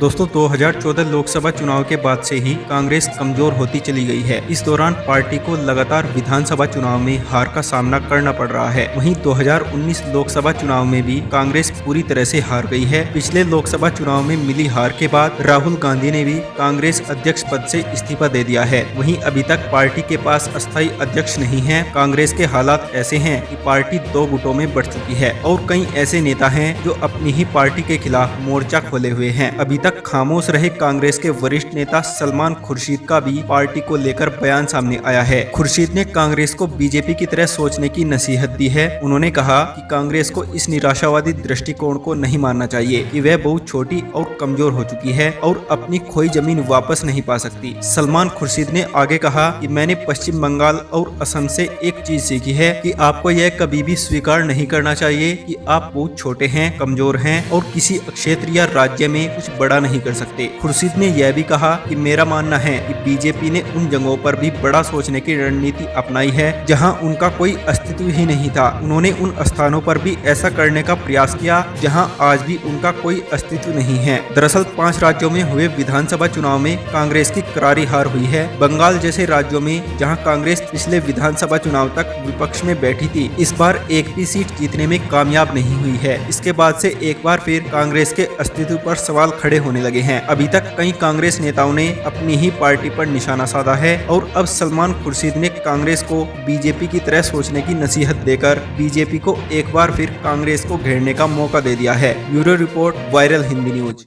दोस्तों 2014 लोकसभा चुनाव के बाद से ही कांग्रेस कमजोर होती चली गई है। इस दौरान पार्टी को लगातार विधानसभा चुनाव में हार का सामना करना पड़ रहा है। वहीं 2019 लोकसभा चुनाव में भी कांग्रेस पूरी तरह से हार गई है। पिछले लोकसभा चुनाव में मिली हार के बाद राहुल गांधी ने भी कांग्रेस अध्यक्ष पद से इस्तीफा दे दिया है। वहीं अभी तक पार्टी के पास अस्थायी अध्यक्ष नहीं है। कांग्रेस के हालात ऐसे हैं कि पार्टी 2 गुटों में बढ़ चुकी है और कई ऐसे नेता हैं जो अपनी ही पार्टी के खिलाफ मोर्चा खोले हुए हैं। अभी तक खामोश रहे कांग्रेस के वरिष्ठ नेता सलमान खुर्शीद का भी पार्टी को लेकर बयान सामने आया है। खुर्शीद ने कांग्रेस को बीजेपी की तरह सोचने की नसीहत दी है। उन्होंने कहा कि कांग्रेस को इस निराशावादी दृष्टिकोण को नहीं मानना चाहिए कि वह बहुत छोटी और कमजोर हो चुकी है और अपनी खोई जमीन वापस नहीं पा सकती। सलमान खुर्शीद ने आगे कहा कि मैंने पश्चिम बंगाल और असम से एक चीज सीखी है कि आपको यह कभी भी स्वीकार नहीं करना चाहिए कि आप बहुत छोटे हैं, कमजोर हैं और किसी क्षेत्र या राज्य में कुछ बड़ा नहीं कर सकते। खुर्शीद ने यह भी कहा कि मेरा मानना है कि बीजेपी ने उन जगहों पर भी बड़ा सोचने की रणनीति अपनाई है जहां उनका कोई अस्तित्व ही नहीं था। उन्होंने उन स्थानों पर भी ऐसा करने का प्रयास किया जहां आज भी उनका कोई अस्तित्व नहीं है। दरअसल 5 राज्यों में हुए विधानसभा चुनाव में कांग्रेस की करारी हार हुई है। बंगाल जैसे राज्यों में जहां कांग्रेस पिछले विधानसभा चुनाव तक विपक्ष में बैठी थी, इस बार एक भी सीट जीतने में कामयाब नहीं हुई है। इसके बाद से एक बार फिर कांग्रेस के अस्तित्व पर सवाल खड़े होने लगे हैं। अभी तक कई कांग्रेस नेताओं ने अपनी ही पार्टी पर निशाना साधा है और अब सलमान खुर्शीद ने कांग्रेस को बीजेपी की तरह सोचने की नसीहत देकर बीजेपी को एक बार फिर कांग्रेस को घेरने का मौका दे दिया है। Bureau report, viral Hindi news.